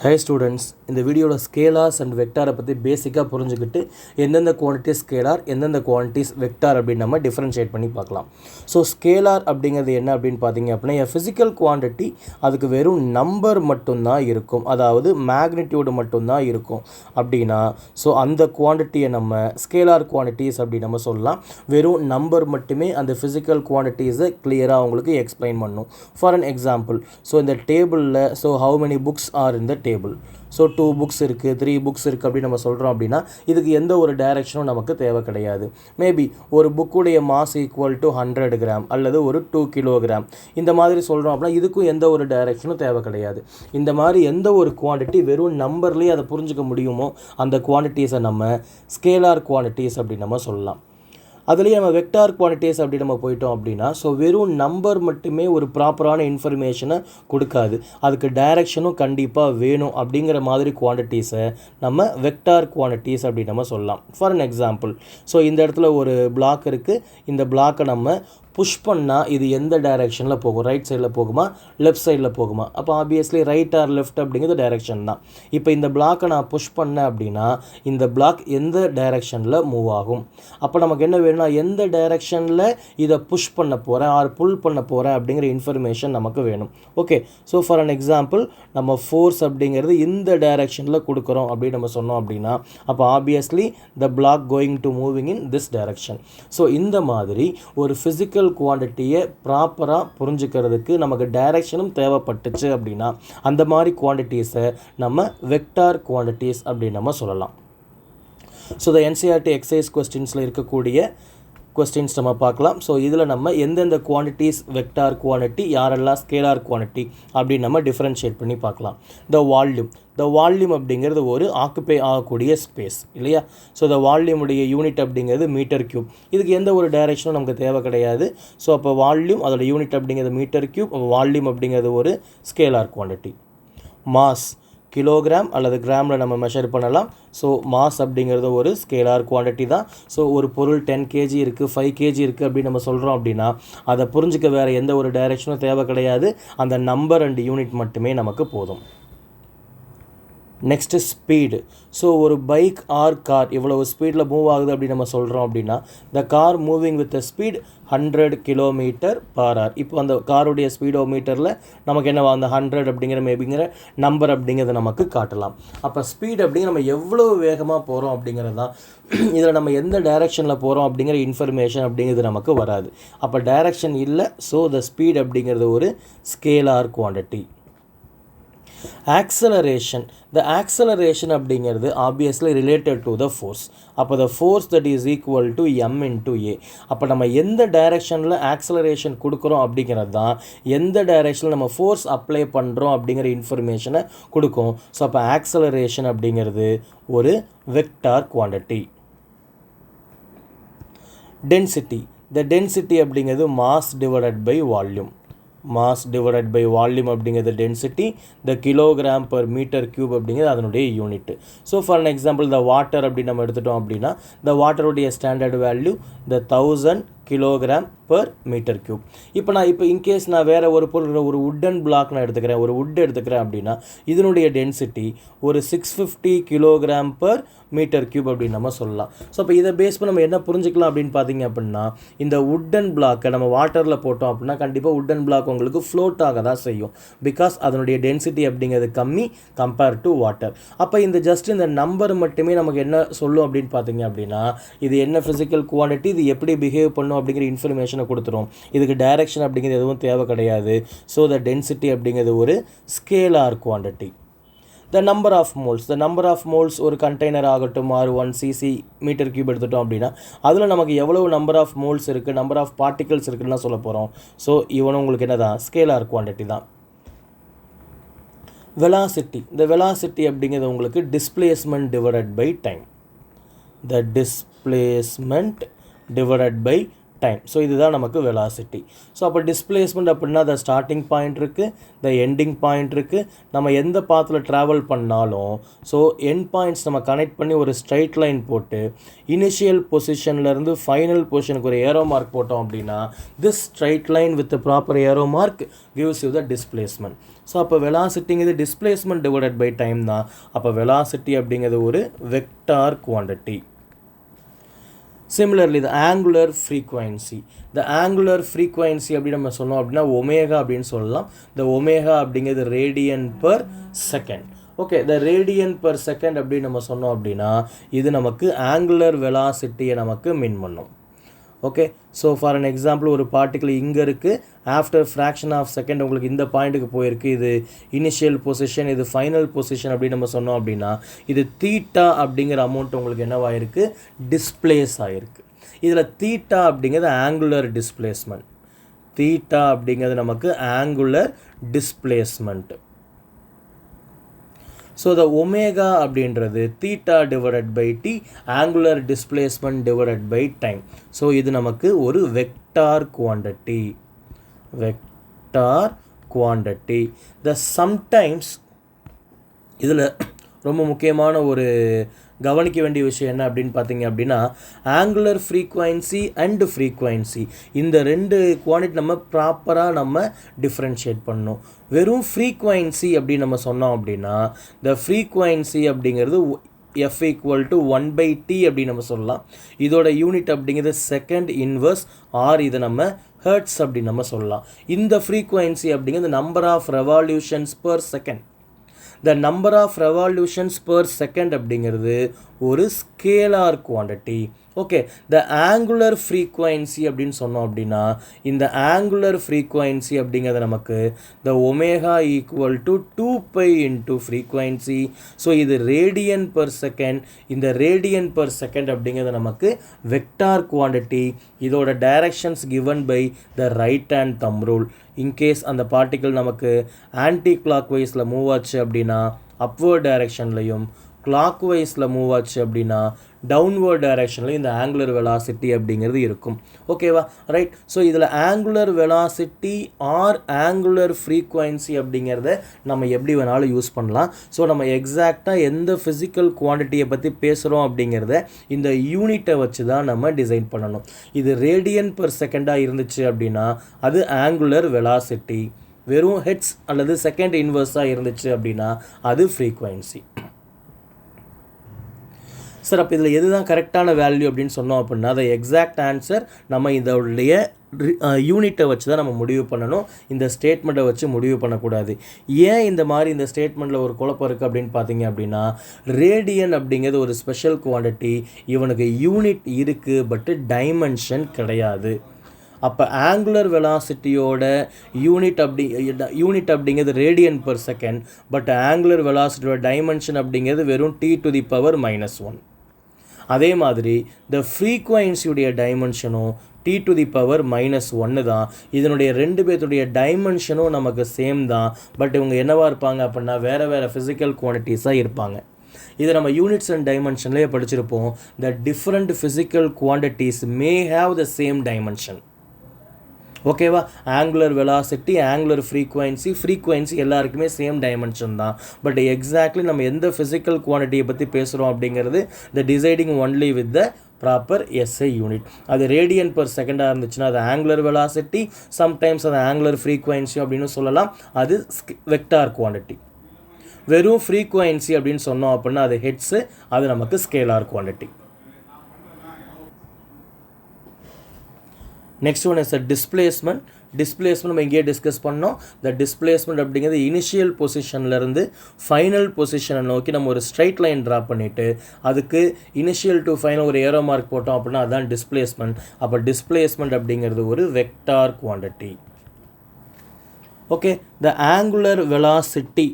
Hi students, இந்த வீடியோவில் scalars and வெக்டாரை பற்றி பேசிக்காக புரிஞ்சுக்கிட்டு எந்தெந்த குவான்டிட்டிஸ் ஸ்கேலார் எந்தெந்த குவான்டிட்டிஸ் வெக்டார் அப்படின்னு நம்ம டிஃப்ரென்ஷியேட் பண்ணி பார்க்கலாம். ஸோ ஸ்கேலார் அப்படிங்கிறது என்ன அப்படின்னு பார்த்தீங்க அப்படின்னா ஃபிசிக்கல் குவான்டிட்டி அதுக்கு வெறும் நம்பர் மட்டும்தான் இருக்கும், அதாவது மேக்னிடியூடு மட்டும்தான் இருக்கும் அப்படின்னா ஸோ அந்த குவான்டிட்டியை நம்ம ஸ்கேலார் குவான்டிட்டிஸ் அப்படின்னு நம்ம சொல்லலாம். வெறும் நம்பர் மட்டுமே அந்த ஃபிசிக்கல் குவான்டிட்டிஸை கிளியராக உங்களுக்கு எக்ஸ்பிளைன் பண்ணும். ஃபார் அன் எக்ஸாம்பிள், ஸோ இந்த டேபிளில் so how many books are இந்த டேபிள், ஸோ 2 புக்ஸ் இருக்குது 3 புக்ஸ் இருக்குது அப்படின்னு நம்ம சொல்கிறோம் அப்படின்னா இதுக்கு எந்த ஒரு டைரெக்ஷனும் நமக்கு தேவை கிடையாது. மேபி ஒரு புக்குடைய மாஸ் ஈக்குவல் டு 100 கிராம் அல்லது ஒரு 2 கிலோகிராம் இந்த மாதிரி சொல்கிறோம் அப்படின்னா இதுக்கும் எந்த ஒரு டைரெக்ஷனும் தேவை கிடையாது. இந்த மாதிரி எந்த ஒரு குவான்டிட்டி வெறும் நம்பர்லேயே அதை புரிஞ்சுக்க முடியுமோ அந்த குவான்டிட்டிஸை நம்ம ஸ்கேலார் குவான்டிட்டிஸ் அப்படின்னு நம்ம சொல்லலாம். அதுலேயே நம்ம வெக்டார் குவான்டிட்டிஸ் அப்படி நம்ம போயிட்டோம் அப்படின்னா ஸோ வெறும் நம்பர் மட்டுமே ஒரு ப்ராப்பரான இன்ஃபர்மேஷனை கொடுக்காது, அதுக்கு டைரெக்ஷனும் கண்டிப்பாக வேணும். அப்படிங்கிற மாதிரி குவான்டிட்டிஸை நம்ம வெக்டார் குவான்டிட்டிஸ் அப்படி நம்ம சொல்லலாம். ஃபார் அன் எக்ஸாம்பிள், ஸோ இந்த இடத்துல ஒரு பிளாக் இருக்குது, இந்த பிளாக்கை நம்ம புஷ் பண்ணால் இது எந்த டைரெக்ஷனில் போகும், ரைட் சைடில் போகுமா லெஃப்ட் சைடில் போகுமா? அப்போ ஆப்வியஸ்லி ரைட் ஆர் லெஃப்ட் அப்படிங்கிறது டைரெக்ஷன் தான். இப்போ இந்த பிளாக்கை நான் புஷ் பண்ணேன் அப்படின்னா இந்த பிளாக் எந்த டைரெக்ஷனில் மூவ் ஆகும்? அப்போ நமக்கு என்ன வேணும்னா எந்த டைரெக்ஷனில் இதை புஷ் பண்ண போகிறேன் ஆர் புல் பண்ண போகிறேன் அப்படிங்கிற இன்ஃபர்மேஷன் நமக்கு வேணும். Okay, so for an example நம்ம ஃபோர்ஸ் அப்படிங்கிறது இந்த டைரெக்ஷனில் கொடுக்குறோம் அப்படின்னு நம்ம சொன்னோம் அப்படின்னா அப்போ obviously the block going to moving in this direction. So இந்த மாதிரி ஒரு ஃபிசிக்கல் குவான்டிட்டியை ப்ராப்பராக புரிஞ்சுக்கிறதுக்கு நமக்கு டைரெக்ஷனும் தேவைப்பட்டுச்சு அப்படின்னா அந்த மாதிரி குவான்டிட்டிஸை நம்ம வெக்டார் குவான்டிட்டிஸ் அப்படின்னு நம்ம சொல்லலாம். ஸோ த NCERT எக்ஸசைஸ் கொஸ்டின்ஸில் இருக்கக்கூடிய கொஸ்டின்ஸ் நம்ம பார்க்கலாம். ஸோ இதில் நம்ம எந்தெந்த குவான்டிட்டிஸ் வெக்டார் குவான்டிட்டி யாரெல்லாம் ஸ்கேலார் குவான்டிட்டி அப்படின்னு நம்ம டிஃப்ரென்ஷியேட் பண்ணி பார்க்கலாம். த வால்யூம் அப்படிங்கிறது ஒரு ஆக்குப்பை ஆகக்கூடிய ஸ்பேஸ் இல்லையா? ஸோ த வால்யூமுடைய யூனிட் அப்படிங்கிறது மீட்டர் கியூப். இதுக்கு எந்த ஒரு டைரெக்ஷனும் நமக்கு தேவை கிடையாது. ஸோ அப்போ வால்யூம் அதோட யூனிட் அப்படிங்கிறது மீட்டர் கியூப், வால்யூம் அப்படிங்கிறது ஒரு ஸ்கேலார் குவான்டிட்டி. மாஸ் கிலோகிராம் அல்லது கிராமில் நம்ம மெஷர் பண்ணலாம். ஸோ மாஸ் அப்படிங்கிறது ஒரு ஸ்கேலார் குவான்டிட்டி தான். ஸோ ஒரு பொருள் 10 kg இருக்குது 5 kg இருக்குது அப்படின்னு நம்ம சொல்கிறோம் அப்படின்னா அதை புரிஞ்சிக்க வேறு எந்த ஒரு டைரெக்ஷனும் தேவை கிடையாது, அந்த நம்பர் அண்ட் யூனிட் மட்டுமே நமக்கு போதும். Next speed. ஸோ ஒரு பைக் ஆர் கார் இவ்வளவு ஸ்பீடில் மூவ் ஆகுது அப்படின்னு நம்ம சொல்கிறோம் அப்படின்னா the car moving with speed 100 km/h. இப்போ அந்த காருடைய ஸ்பீடோ மீட்டரில் நமக்கு என்ன அந்த 100 அப்படிங்கிற மேபிங்கிற நம்பர் அப்படிங்கிறத நமக்கு காட்டலாம். அப்போ ஸ்பீட் அப்படிங்கிற நம்ம எவ்வளோ வேகமாக போகிறோம் அப்படிங்கிறது தான். இதில் நம்ம எந்த டைரெக்ஷனில் போகிறோம் அப்படிங்கிற இன்ஃபர்மேஷன் அப்படிங்கிறது நமக்கு வராது. அப்போ டைரெக்ஷன் இல்லை, ஸோ த ஸ்பீட் அப்படிங்கிறது ஒரு ஸ்கேலார் குவான்டிட்டி. ஆக்சலரேஷன் அப்படிங்கிறது obviously related to the force. அப்போ the force that is equal to m/a. அப்போ நம்ம எந்த டைரெக்ஷனில் ஆக்சலரேஷன் கொடுக்குறோம் அப்படிங்கிறது தான் எந்த டைரெக்ஷனில் நம்ம ஃபோர்ஸ் அப்ளை பண்ணுறோம் அப்படிங்கிற இன்ஃபர்மேஷனை கொடுக்கும். ஸோ அப்போ ஆக்சலரேஷன் அப்படிங்கிறது ஒரு வெக்டார் குவான்டிட்டி. டென்சிட்டி அப்படிங்கிறது mass divided by volume. Mass divided by volume அப்படிங்கிறது density, the kilogram per metre cube அப்படிங்கிறது அதனுடைய unit. So for an example the water அப்படின்னு நம்ம எடுத்துட்டோம் அப்படின்னா த வாட்டருடைய standard value the 1000 kilogram per metre cube. இப்போ இன்கேஸ் நான் வேறு ஒரு பொருள் ஒரு உட்டன் பிளாக் நான் எடுத்துக்கிறேன், ஒரு உட் எடுத்துக்கிறேன் அப்படின்னா இதனுடைய டென்சிட்டி ஒரு 650 கிலோகிராம் பர் மீட்டர் கியூப் அப்படின்னு நம்ம சொல்லலாம். ஸோ அப்போ இதை பேஸ் பண்ணி நம்ம என்ன புரிஞ்சுக்கலாம் அப்படின்னு பார்த்தீங்க அப்படின்னா இந்த உட்டன் பிளாக்கை நம்ம வாட்டரில் போட்டோம் அப்படின்னா கண்டிப்பாக உட்டன் பிளாக் உங்களுக்கு ஃப்ளோட் ஆக தான் செய்யும், பிகாஸ் அதனுடைய டென்சிட்டி அப்படிங்கிறது கம்மி கம்பேர் டு வாட்டர். அப்போ இந்த நம்பர் மட்டுமே நமக்கு என்ன சொல்லும் அப்படின்னு பார்த்தீங்க அப்படின்னா இது என்ன ஃபிசிக்கல் குவான்டிட்டி, இது எப்படி பிஹேவ் பண்ணும் அப்படிங்கிற இன்ஃபர்மேஷனை கொடுத்துரும். இதுக்கு டைரெக்ஷன் அப்படிங்கிறது எதுவும் தேவை கிடையாது. ஸோ த டென்சிட்டி அப்படிங்கிறது ஒரு scalar quantity. The number of moles ஒரு கண்டெய்னர் ஆகட்டும் ஆர் 1 cc மீட்டர் கியூப் எடுத்துட்டோம் அப்படின்னா அதில் நமக்கு எவ்வளவு நம்பர் ஆஃப் மோல்ஸ் இருக்குது நம்பர் ஆஃப் பார்ட்டிகல்ஸ் இருக்குன்னு சொல்ல போகிறோம். ஸோ இவனும் உங்களுக்கு என்ன தான் ஸ்கேலார் குவான்டிட்டி தான். வெலாசிட்டி அப்படிங்கிறது உங்களுக்கு displacement divided by time. The displacement divided by time. So இதுதான் நமக்கு வெலாசிட்டி. ஸோ அப்போ டிஸ்பிளேஸ்மெண்ட் அப்படின்னா த ஸ்டார்டிங் பாயிண்ட் இருக்குது, த எண்டிங் பாயிண்ட் இருக்குது. நம்ம எந்த பாத்தில் ட்ராவல் பண்ணாலும் ஸோ எண்ட் பாயிண்ட்ஸ் நம்ம கனெக்ட் பண்ணி ஒரு ஸ்ட்ரைட் லைன் போட்டு இனிஷியல் பொசிஷன்லேருந்து ஃபைனல் பொசிஷனுக்கு ஒரு ஏரோ மார்க் போட்டோம் அப்படின்னா this straight line with proper arrow mark gives you the displacement. So அப்போ வெலாசிட்டிங்கிறது டிஸ்பிளேஸ்மெண்ட் டிவைடட் பை டைம் தான். அப்போ வெலாசிட்டி அப்படிங்கிறது ஒரு vector quantity. Similarly, the angular frequency. The angular frequency அப்படின்னு நம்ம சொன்னோம் அப்படின்னா ஒமேகா அப்படின்னு சொல்லலாம். The ஒமேகா அப்படிங்கிறது ரேடியன் பர் செகண்ட். ஓகே, த ரேடியன் பர் செகண்ட் அப்படின்னு நம்ம சொன்னோம் அப்படின்னா இது நமக்கு ஆங்குலர் வெலாசிட்டியை நமக்கு மீன் பண்ணும். Okay, so for an example ஒரு பார்ட்டிகிள் இங்கே இருக்குது, ஆஃப்டர் ஃப்ராக்ஷன் ஆஃப் செகண்ட் உங்களுக்கு இந்த பாயிண்ட்டுக்கு போயிருக்கு, இது இனிஷியல் பொசிஷன், இது ஃபைனல் பொசிஷன் அப்படின்னு நம்ம சொன்னோம் அப்படின்னா இது தீட்டா அப்படிங்கிற அமௌண்ட் உங்களுக்கு என்னவாயிருக்கு, டிஸ்பிளேஸ் ஆகிருக்கு. இதில் தீட்டா அப்படிங்கிறது ஆங்குலர் டிஸ்பிளேஸ்மெண்ட். தீட்டா அப்படிங்கிறது நமக்கு angular displacement. So the omega அப்படின்றது theta divided by t, angular displacement divided by time. So இது நமக்கு ஒரு vector quantity. Vector quantity. The sometimes இதில் ரொம்ப முக்கியமான ஒரு கவனிக்க வேண்டிய விஷயம் என்ன அப்படின்னு பார்த்தீங்க அப்படின்னா ஆங்குலர் ஃப்ரீக்வன்சி அண்டு ஃப்ரீக்வன்சி இந்த ரெண்டு குவான்டிட்டி நம்ம ப்ராப்பராக நம்ம டிஃப்ரென்ஷியேட் பண்ணணும். வெறும் ஃப்ரீக்வன்சி அப்படின்னு நம்ம சொன்னோம் அப்படின்னா த ஃப்ரீக்வன்சி அப்படிங்கிறது F = 1/t அப்படின்னு நம்ம சொல்லலாம். இதோட யூனிட் அப்படிங்கிறது செகண்ட் இன்வர்ஸ் ஆர் இதை நம்ம ஹெர்ட்ஸ் அப்படின்னு நம்ம சொல்லலாம். இந்த ஃப்ரீக்வன்சி அப்படிங்கிறது number of revolutions per second. The number of revolutions per second அப்படிங்கிறது ஒரு scalar quantity. Okay, the angular frequency அப்படின்னு சொன்னோம் அப்படின்னா இந்த ஆங்குலர் ஃப்ரீக்வன்சி அப்படிங்கிறது நமக்கு த ஒமேகா = 2π × ஃப்ரீக்வன்சி. ஸோ இது ரேடியன் பர் செகண்ட். இந்த ரேடியன் பர் செகண்ட் அப்படிங்கிறது நமக்கு வெக்டார் குவான்டிட்டி. இதோட directions given by the right hand thumb rule. In case அந்த பார்ட்டிகிள் நமக்கு ஆன்டி கிளாக் வைஸில் மூவ் ஆச்சு அப்படின்னா அப்வர்ட் டைரக்ஷன்லையும், கிளாக் வைஸில் மூவ் ஆச்சு அப்படின்னா டவுன்வர்ட் டைரக்ஷன்லையும் இந்த ஆங்குலர் வெலாசிட்டி அப்படிங்கிறது இருக்கும். ஓகேவா, ரைட். ஸோ இதில் angular velocity R angular frequency அப்படிங்கிறத நம்ம எப்படி வேணாலும் யூஸ் பண்ணலாம். ஸோ நம்ம எக்ஸாக்டாக எந்த ஃபிசிக்கல் குவான்டிட்டியை பற்றி பேசுகிறோம் அப்படிங்கிறத இந்த யூனிட்டை வச்சு தான் நம்ம டிசைன் பண்ணணும். இது ரேடியன் பர் செகண்டாக இருந்துச்சு அப்படின்னா அது ஆங்குலர் வெலாசிட்டி. வெறும் ஹெட்ஸ் அல்லது செகண்ட் இன்வர்ஸாக இருந்துச்சு அப்படின்னா அது ஃப்ரீக்வன்சி. சார் அப்போ இதில் எது தான் கரெக்டான வேல்யூ அப்படின்னு சொன்னோம் அப்படின்னா அதை எக்ஸாக்ட் ஆன்சர் நம்ம இதோடைய யூனிட்டை வச்சு தான் நம்ம முடிவு பண்ணணும். இந்த ஸ்டேட்மெண்ட்டை வச்சு முடிவு பண்ணக்கூடாது. ஏன் இந்த மாதிரி இந்த ஸ்டேட்மெண்ட்டில் ஒரு குழப்பம் இருக்குது அப்படின்னு பார்த்தீங்க அப்படின்னா ரேடியன் அப்படிங்கிறது ஒரு ஸ்பெஷல் குவான்டிட்டி. இவனுக்கு யூனிட் இருக்குது பட்டு டைமென்ஷன் கிடையாது. அப்போ ஆங்குலர் வெலாசிட்டியோட யூனிட் அப்படிங்கிறது radian per second. But angular வெலாசிட்டியோட டைமென்ஷன் அப்படிங்கிறது வெறும் t⁻⁻1. அதே மாதிரி த ஃப்ரீக்வன்சியுடைய டைமென்ஷனும் t⁻⁻1 தான். இதனுடைய ரெண்டு பேர்த்துடைய டைமென்ஷனும் நமக்கு சேம் தான். பட் இவங்க என்னவாக இருப்பாங்க அப்படின்னா வேறு வேறு ஃபிசிக்கல் குவான்டிட்டிஸாக இருப்பாங்க. இதை நம்ம யூனிட்ஸ் அண்ட் டைமென்ஷன்லேயே படிச்சிருப்போம். The different physical quantities may have the same dimension. ஓகேவா, ஆங்குலர் வெலாசிட்டி, ஆங்குலர் ஃப்ரீக்வன்சி எல்லாருக்குமே சேம் டைமென்ஷன் தான். பட் எக்ஸாக்ட்லி நம்ம எந்த ஃபிசிக்கல் குவான்டிட்டியை பற்றி பேசுகிறோம் அப்படிங்கிறது த deciding only with the proper SI unit. அது ரேடியன் பர் செகண்டாக இருந்துச்சுன்னா அது ஆங்குலர் வெலாசிட்டி, சம்டைம்ஸ் அது ஆங்குலர் ஃப்ரீக்வன்சி அப்படின்னு சொல்லலாம். அது வெக்டார் குவான்டிட்டி. வெறும் ஃப்ரீக்வன்சி அப்படின்னு சொன்னோம் அப்படின்னா அது ஹெட்ஸு, அது நமக்கு scalar quantity. Next one is a displacement. நம்ம இங்கேயே டிஸ்கஸ் பண்ணோம். த டிஸ்பிளேஸ்மெண்ட் அப்படிங்கிறது இனிஷியல் பொசிஷன்லேருந்து ஃபைனல் பொசிஷனை நோக்கி நம்ம ஒரு ஸ்ட்ரைட் லைன் ட்ரா பண்ணிவிட்டு அதுக்கு இனிஷியல் டு ஃபைனல் ஒரு ஏரோ மார்க் போட்டோம் அப்படின்னா அதுதான் டிஸ்பிளேஸ்மெண்ட். அப்போ டிஸ்பிளேஸ்மெண்ட் அப்படிங்கிறது ஒரு vector quantity. Okay, the angular velocity.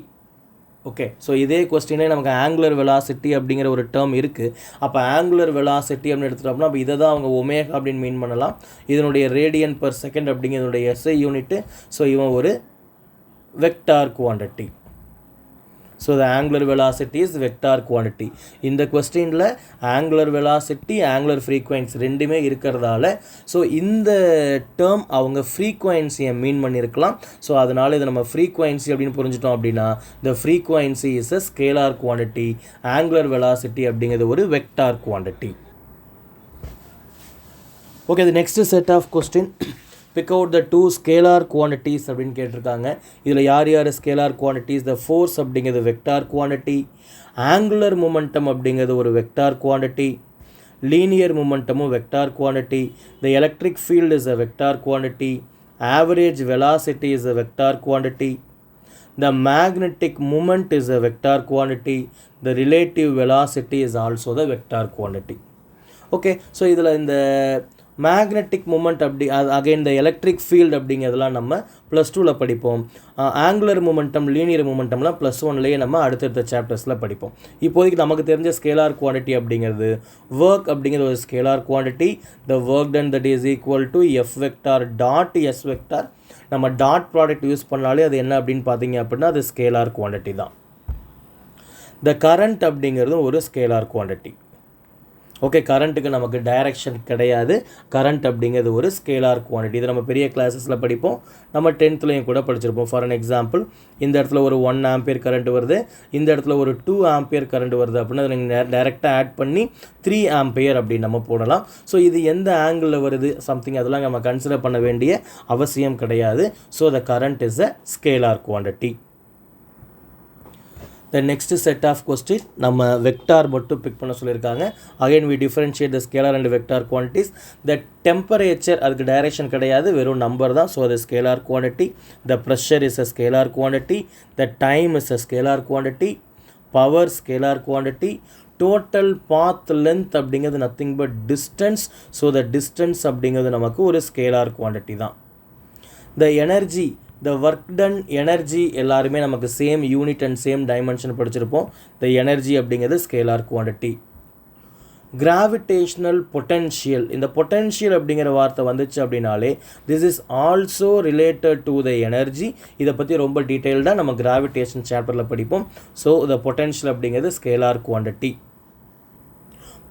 Okay, so இதே கொஸ்டினே நமக்கு ஆங்குலர் வெலாசிட்டி அப்படிங்கிற ஒரு டேர்ம் இருக்குது. அப்போ ஆங்குலர் வெலாசிட்டி அப்படின்னு எடுத்துட்டோம்னா அப்போ இதை தான் அவங்க ஒமேகா அப்படின்னு மீன் பண்ணலாம். இதனுடைய ரேடியன் பர் செகண்ட் அப்படிங்கிறதுடைய எஸ்ஐ யூனிட்டு. ஸோ இவன் ஒரு vector quantity. So the angular velocity is vector quantity. இந்த கொஸ்டினில் angular velocity, angular frequency ரெண்டுமே இருக்கிறதால ஸோ இந்த டேர்ம் அவங்க ஃப்ரீக்வன்சியை மீன் பண்ணியிருக்கலாம். ஸோ அதனால் இதை நம்ம ஃப்ரீக்வன்சி அப்படின்னு புரிஞ்சிட்டோம் அப்படின்னா the frequency is a scalar quantity, angular velocity அப்படிங்கிறது ஒரு vector quantity. Okay, the next set of question, pick out the two scalar quantities அப்படின்னு கேட்டிருக்காங்க. இதில் யார் யார் scalar quantities? the force அப்படிங்கிறது vector quantity, angular momentum அப்படிங்கிறது ஒரு vector quantity, linear momentum vector quantity, the electric field is a vector quantity, average velocity is a vector quantity, the magnetic moment is a vector quantity, the relative velocity is also the vector quantity. Okay, so இதில் இந்த magnetic moment அப்படி again த electric field அப்படிங்கிறதுலாம் நம்ம +2ல் படிப்போம். Angular momentum, linear மூமெண்டம்லாம் +1லேயே நம்ம அடுத்தடுத்த சாப்டர்ஸில் படிப்போம். இப்போதைக்கு நமக்கு தெரிஞ்ச ஸ்கேலார் குவான்டிட்டி அப்படிங்கிறது ஒர்க் அப்படிங்கிற ஒரு scalar quantity. The work done that is equal to F vector dot S vector. நம்ம டாட் ப்ராடக்ட் யூஸ் பண்ணாலே அது என்ன அப்படின்னு பார்த்தீங்க அப்படின்னா அது ஸ்கேலார் குவான்டிட்டி தான். த கரண்ட் அப்படிங்கிறது ஒரு ஸ்கேலார் குவான்டிட்டி. ஓகே, கரண்ட்டுக்கு நமக்கு டைரக்ஷன் கிடையாது. கரண்ட் அப்படிங்கிறது ஒரு ஸ்கேலார் குவான்டிட்டி. இது நம்ம பெரிய கிளாஸஸில் படிப்போம், நம்ம 10th கூட படிச்சிருப்போம். ஃபார் அன் எக்ஸாம்பிள், இந்த இடத்துல ஒரு 1 ஆம்பியர் கரண்ட் வருது, இந்த இடத்துல ஒரு 2 ஆம்பியர் கரண்ட் வருது அப்படின்னா அதை நீங்கள் டைரெக்டாக ஆட் பண்ணி 3 ஆம்பியர் அப்படின்னு நம்ம போடலாம். ஸோ இது எந்த ஆங்கிளில் வருது சம்திங் அதெல்லாம் நம்ம கன்சிடர் பண்ண வேண்டிய அவசியம் கிடையாது. So the current is a scalar quantity. The next set of question, நம்ம வெக்டார் மட்டும் பிக் பண்ண சொல்லியிருக்காங்க. Again we differentiate the scalar and vector quantities. The temperature அதுக்கு டைரக்ஷன் கிடையாது, வெறும் நம்பர் தான். ஸோ அது scalar quantity. The pressure is a scalar quantity. The time is a scalar quantity. Power scalar quantity. Total path length அப்படிங்கிறது nothing but distance. So the distance அப்படிங்கிறது நமக்கு ஒரு scalar quantity தான். The energy, the work done, energy எல்லாருமே நமக்கு same unit and same dimension படிச்சிருப்போம். The energy அப்படிங்கிறது scalar quantity. Gravitational potential, இந்த பொட்டென்ஷியல் அப்படிங்கிற வார்த்தை வந்துச்சு அப்படின்னாலே this is also related to the energy. இதை பற்றி ரொம்ப டீட்டெயில்டாக நம்ம கிராவிடேஷன் சாப்டரில் படிப்போம். ஸோ த பொட்டென்ஷியல் அப்படிங்கிறது scalar quantity.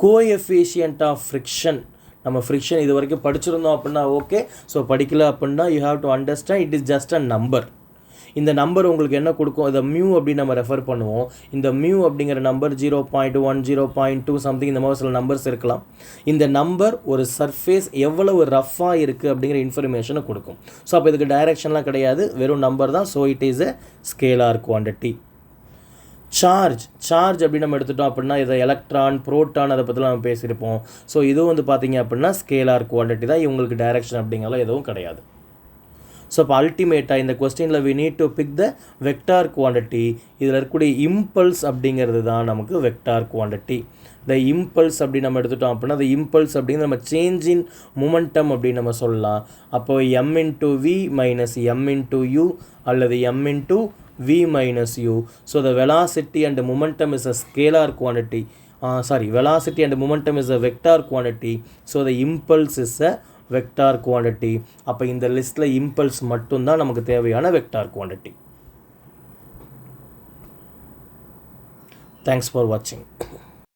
Coefficient of friction, நம்ம ஃப்ரிக்ஷன் இது வரைக்கும் படிச்சிருந்தோம் அப்படின்னா ஓகே. ஸோ படிக்கல அப்படின்னா you have to understand it is just a number. இந்த நம்பர் உங்களுக்கு என்ன கொடுக்கும், இதை மியூ அப்படின்னு நம்ம ரெஃபர் பண்ணுவோம். இந்த மியூ அப்படிங்கிற நம்பர் 0.1, 0.2 சம்திங் இந்த மாதிரி சில நம்பர்ஸ் இருக்கலாம். இந்த நம்பர் ஒரு சர்ஃபேஸ் எவ்வளவு ரஃப்பாக இருக்குது அப்படிங்கிற இன்ஃபர்மேஷனை கொடுக்கும். ஸோ அப்போ இதுக்கு டைரெக்ஷன்லாம் கிடையாது, வெறும் நம்பர் தான். So it is a scalar quantity. Charge அப்படின்னு நம்ம எடுத்துட்டோம் அப்படின்னா இதை எலக்ட்ரான், புரோட்டான் அதை பற்றிலாம் நம்ம பேசியிருப்போம். ஸோ இதுவும் வந்து பார்த்தீங்க அப்படின்னா ஸ்கேலார் குவான்டிட்டி தான். இவங்களுக்கு டைரக்ஷன் அப்படிங்கிறலாம் எதுவும் கிடையாது. ஸோ இப்போ அல்டிமேட்டாக இந்த கொஸ்டினில் we need to pick the vector quantity. இதில் இருக்கக்கூடிய இம்பல்ஸ் அப்படிங்கிறது தான் நமக்கு வெக்டார் குவான்டிட்டி. த இம்பல்ஸ் அப்படின்னு நம்ம எடுத்துட்டோம் அப்படின்னா the இம்பல்ஸ் அப்படிங்கிறது நம்ம சேஞ்ச் இன் மொமெண்டம் அப்படின்னு நம்ம சொல்லலாம். அப்போ m into v minus m into u அல்லது m into v minus u. So the velocity and momentum is a scalar quantity. Velocity and momentum is a vector quantity. So the impulse is a vector quantity. அப்போ இந்த லிஸ்ட்டில் impulse மட்டும்தான் நமக்கு தேவையான vector quantity. Thanks for வாட்சிங்.